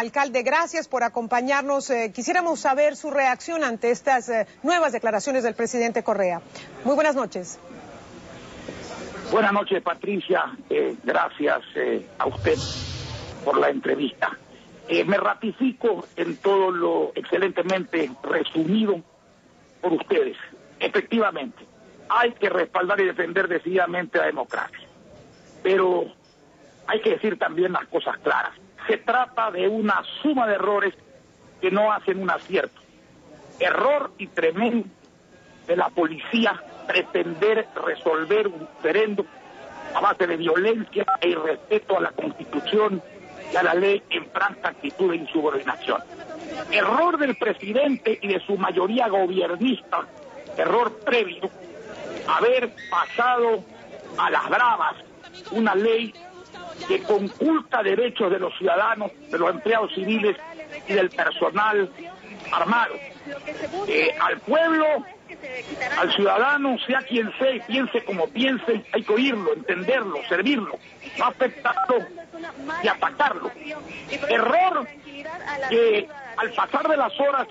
Alcalde, gracias por acompañarnos. Quisiéramos saber su reacción ante estas nuevas declaraciones del presidente Correa. Muy buenas noches. Buenas noches, Patricia. Gracias a usted por la entrevista. Me ratifico en todo lo excelentemente resumido por ustedes. Efectivamente, hay que respaldar y defender decididamente la democracia. Pero hay que decir también las cosas claras. Se trata de una suma de errores que no hacen un acierto. Error y tremendo de la policía pretender resolver un referéndum a base de violencia e irrespeto a la Constitución y a la ley en franca actitud de insubordinación. Error del presidente y de su mayoría gobiernista, error previo, haber pasado a las bravas una ley que conculca derechos de los ciudadanos, de los empleados civiles y del personal armado. Al pueblo, al ciudadano, sea quien sea y piense como piense, hay que oírlo, entenderlo, servirlo, no afectarlo y atacarlo. Error que al pasar de las horas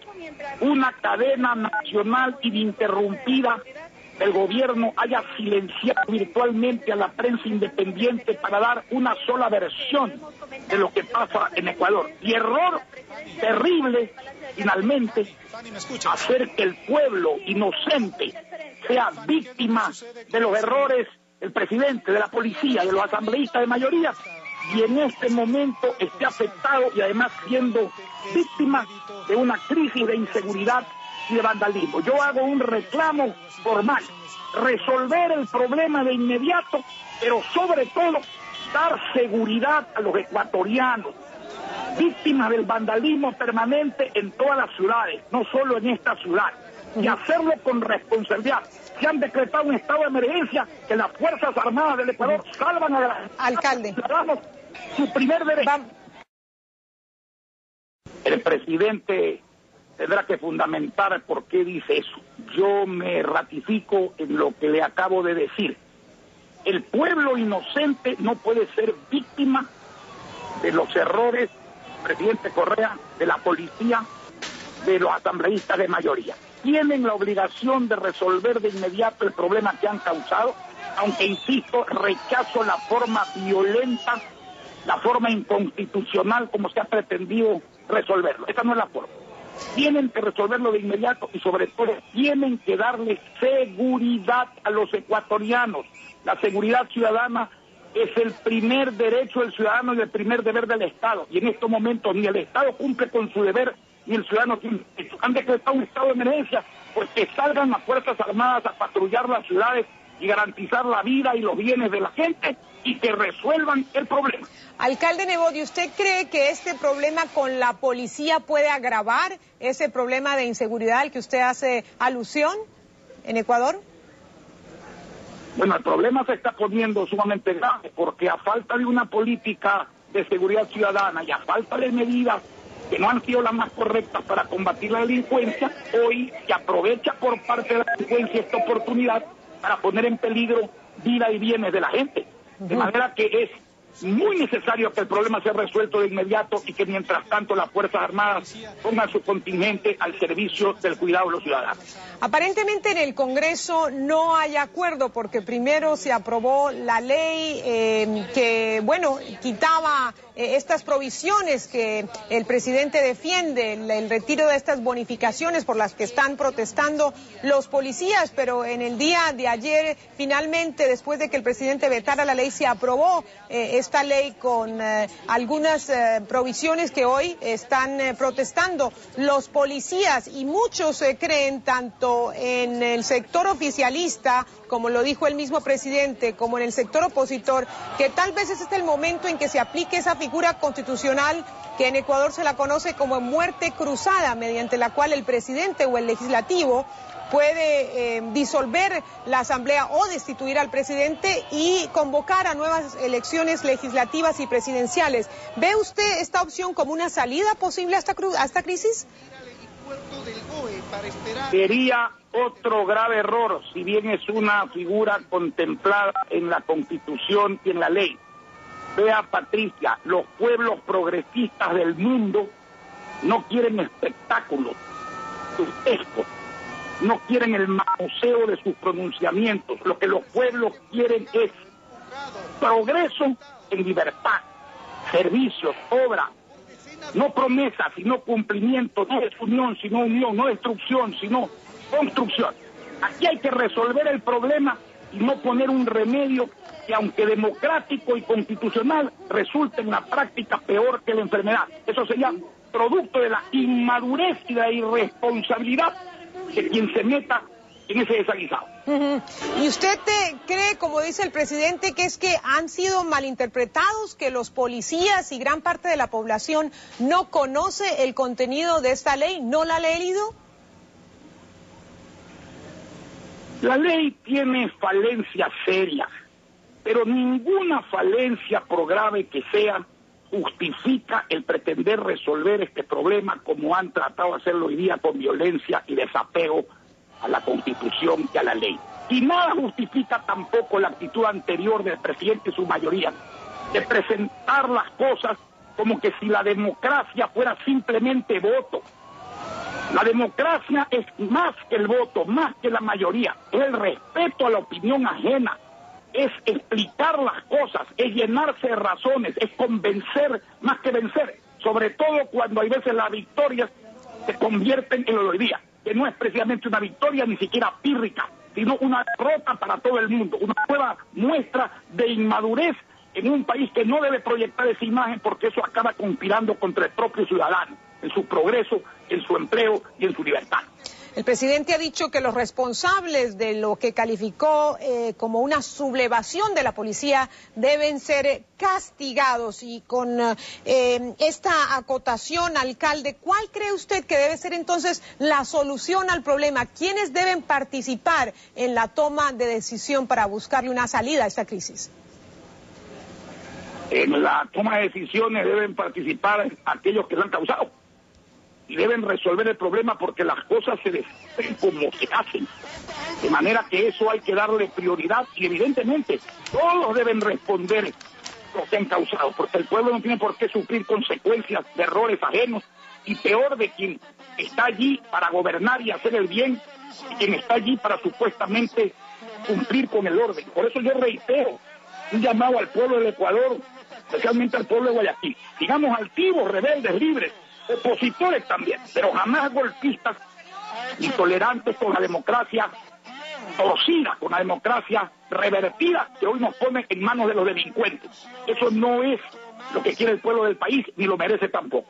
una cadena nacional ininterrumpida el gobierno haya silenciado virtualmente a la prensa independiente para dar una sola versión de lo que pasa en Ecuador. Y error terrible, finalmente, hacer que el pueblo inocente sea víctima de los errores del presidente, de la policía, de los asambleístas de mayoría, y en este momento esté afectado y además siendo víctima de una crisis de inseguridad y de vandalismo. Yo hago un reclamo formal, resolver el problema de inmediato, pero sobre todo dar seguridad a los ecuatorianos, víctimas del vandalismo permanente en todas las ciudades, no solo en esta ciudad, y hacerlo con responsabilidad. Se han decretado un estado de emergencia, que las Fuerzas Armadas del Ecuador salvan a los ciudadanos su primer derecho. El presidente tendrá que fundamentar por qué dice eso. Yo me ratifico en lo que le acabo de decir. El pueblo inocente no puede ser víctima de los errores del presidente Correa, de la policía, de los asambleístas de mayoría. Tienen la obligación de resolver de inmediato el problema que han causado, aunque, insisto, rechazo la forma violenta, la forma inconstitucional como se ha pretendido resolverlo. Esa no es la forma. Tienen que resolverlo de inmediato y sobre todo tienen que darle seguridad a los ecuatorianos. La seguridad ciudadana es el primer derecho del ciudadano y el primer deber del Estado. Y en estos momentos ni el Estado cumple con su deber ni el ciudadano tiene. Han decretado un estado de emergencia, pues que salgan las Fuerzas Armadas a patrullar las ciudades y garantizar la vida y los bienes de la gente y que resuelvan el problema. Alcalde Nebot, ¿usted cree que este problema con la policía puede agravar ese problema de inseguridad al que usted hace alusión en Ecuador? Bueno, el problema se está poniendo sumamente grave porque a falta de una política de seguridad ciudadana y a falta de medidas que no han sido las más correctas para combatir la delincuencia, hoy se aprovecha por parte de la delincuencia esta oportunidad para poner en peligro vida y bienes de la gente. De manera que es muy necesario que el problema sea resuelto de inmediato y que mientras tanto las Fuerzas Armadas pongan su contingente al servicio del cuidado de los ciudadanos. Aparentemente en el Congreso no hay acuerdo porque primero se aprobó la ley que, bueno, quitaba estas provisiones que el presidente defiende, el retiro de estas bonificaciones por las que están protestando los policías, pero en el día de ayer finalmente, después de que el presidente vetara la ley, se aprobó esta ley con algunas provisiones que hoy están protestando los policías y muchos creen tanto en el sector oficialista, como lo dijo el mismo presidente, como en el sector opositor, que tal vez este es el momento en que se aplique esa figura constitucional que en Ecuador se la conoce como muerte cruzada, mediante la cual el presidente o el legislativo puede disolver la asamblea o destituir al presidente y convocar a nuevas elecciones legislativas y presidenciales. ¿Ve usted esta opción como una salida posible a esta crisis? Sería otro grave error, si bien es una figura contemplada en la Constitución y en la ley. Vea, Patricia, los pueblos progresistas del mundo no quieren espectáculos, grotescos, no quieren el manoseo de sus pronunciamientos. Lo que los pueblos quieren es progreso en libertad, servicios, obra, no promesas, sino cumplimiento, no desunión, sino unión, no destrucción, sino construcción. Aquí hay que resolver el problema y no poner un remedio que, aunque democrático y constitucional, resulte en la práctica peor que la enfermedad. Eso sería producto de la inmadurez y de la irresponsabilidad de quien se meta en ese desaguisado. ¿Y usted cree, como dice el presidente, que es que han sido malinterpretados, que los policías y gran parte de la población no conoce el contenido de esta ley, no la ha leído? La ley tiene falencias serias, pero ninguna falencia, por grave que sea, justifica el pretender resolver este problema como han tratado de hacerlo hoy día, con violencia y desapego a la Constitución y a la ley. Y nada justifica tampoco la actitud anterior del presidente y su mayoría de presentar las cosas como que si la democracia fuera simplemente voto. La democracia es más que el voto, más que la mayoría, es el respeto a la opinión ajena, es explicar las cosas, es llenarse de razones, es convencer más que vencer, sobre todo cuando hay veces las victorias se convierten en lo de hoy día, que no es precisamente una victoria ni siquiera pírrica, sino una derrota para todo el mundo, una nueva muestra de inmadurez en un país que no debe proyectar esa imagen, porque eso acaba conspirando contra el propio ciudadano, en su progreso, en su empleo y en su libertad. El presidente ha dicho que los responsables de lo que calificó como una sublevación de la policía deben ser castigados. Y con esta acotación, alcalde, ¿cuál cree usted que debe ser entonces la solución al problema? ¿Quiénes deben participar en la toma de decisión para buscarle una salida a esta crisis? En la toma de decisiones deben participar aquellos que lo han causado y deben resolver el problema, porque las cosas se deciden como se hacen, de manera que eso hay que darle prioridad y evidentemente todos deben responder lo que han causado, porque el pueblo no tiene por qué sufrir consecuencias de errores ajenos, y peor de quien está allí para gobernar y hacer el bien, y quien está allí para supuestamente cumplir con el orden. Por eso yo reitero un llamado al pueblo del Ecuador, especialmente al pueblo de Guayaquil: sigamos altivos, rebeldes, libres, opositores también, pero jamás golpistas, intolerantes con la democracia torcida, con la democracia revertida que hoy nos pone en manos de los delincuentes. Eso no es lo que quiere el pueblo del país, ni lo merece tampoco.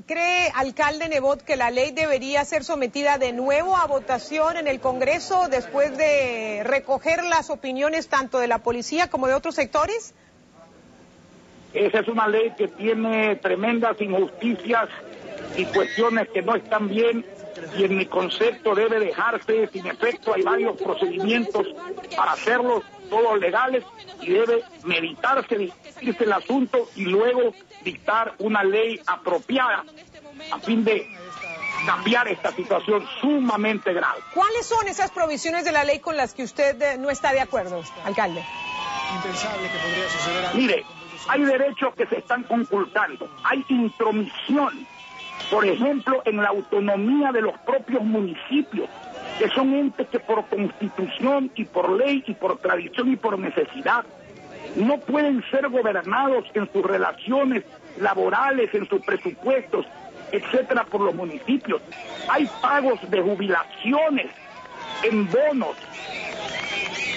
¿Cree, alcalde Nebot, que la ley debería ser sometida de nuevo a votación en el Congreso después de recoger las opiniones tanto de la policía como de otros sectores? Esa es una ley que tiene tremendas injusticias y cuestiones que no están bien, y en mi concepto debe dejarse sin efecto. Hay varios procedimientos para hacerlos, todos legales, y debe meditarse, discutirse el asunto y luego dictar una ley apropiada a fin de cambiar esta situación sumamente grave. ¿Cuáles son esas provisiones de la ley con las que usted no está de acuerdo, alcalde? Impensable que podría suceder algo. Mire, hay derechos que se están conculcando, hay intromisión, por ejemplo, en la autonomía de los propios municipios, que son entes que por constitución y por ley y por tradición y por necesidad no pueden ser gobernados en sus relaciones laborales, en sus presupuestos, etcétera, por los municipios. Hay pagos de jubilaciones en bonos.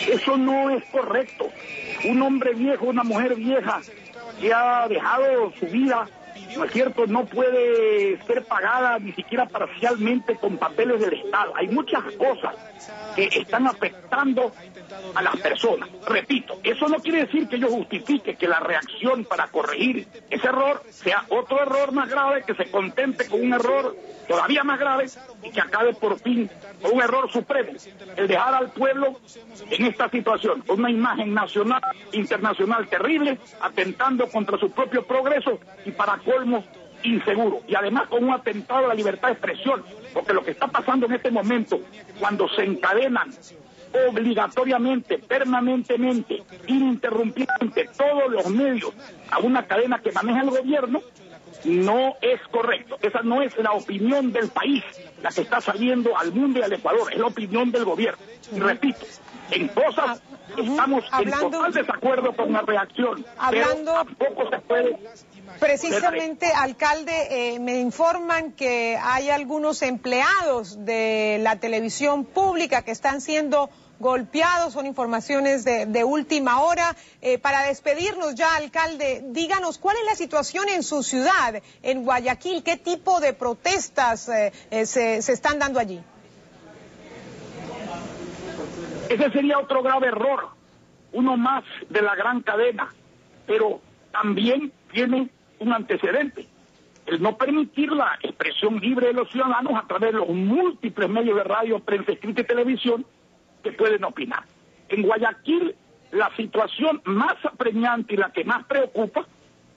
Eso no es correcto. Un hombre viejo, una mujer vieja que ha dejado su vida, ¿no es cierto?, no puede ser pagada ni siquiera parcialmente con papeles del Estado. Hay muchas cosas que están afectando a las personas. Repito, eso no quiere decir que yo justifique que la reacción para corregir ese error sea otro error más grave, que se contente con un error todavía más grave y que acabe por fin con un error supremo, el dejar al pueblo en esta situación, con una imagen nacional, internacional terrible, atentando contra su propio progreso y, para colmo, inseguro, y además con un atentado a la libertad de expresión, porque lo que está pasando en este momento, cuando se encadenan obligatoriamente, permanentemente, ininterrumpidamente todos los medios a una cadena que maneja el gobierno, no es correcto. Esa no es la opinión del país, la que está saliendo al mundo y al Ecuador, es la opinión del gobierno. Y repito, en cosas estamos en total desacuerdo con la reacción, pero tampoco se puede... Precisamente, alcalde, me informan que hay algunos empleados de la televisión pública que están siendo golpeados, son informaciones de última hora. Para despedirnos ya, alcalde, díganos cuál es la situación en su ciudad, en Guayaquil, qué tipo de protestas se están dando allí. Ese sería otro grave error, uno más de la gran cadena, pero también tiene un antecedente, el no permitir la expresión libre de los ciudadanos a través de los múltiples medios de radio, prensa escrita y televisión que pueden opinar. En Guayaquil, la situación más apremiante y la que más preocupa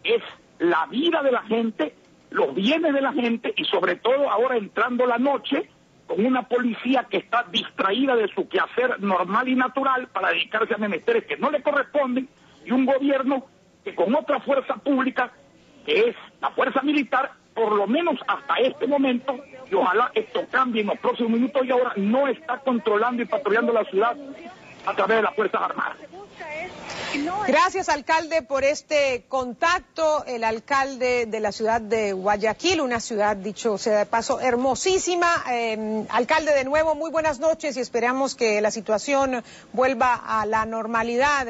es la vida de la gente, los bienes de la gente y sobre todo ahora entrando la noche con una policía que está distraída de su quehacer normal y natural para dedicarse a menesteres que no le corresponden y un gobierno que con otra fuerza pública que es la fuerza militar, por lo menos hasta este momento, y ojalá esto cambie en los próximos minutos y ahora, no está controlando y patrullando la ciudad a través de las Fuerzas Armadas. Gracias, alcalde, por este contacto. El alcalde de la ciudad de Guayaquil, una ciudad, dicho sea de paso, hermosísima. Alcalde, de nuevo, muy buenas noches y esperamos que la situación vuelva a la normalidad.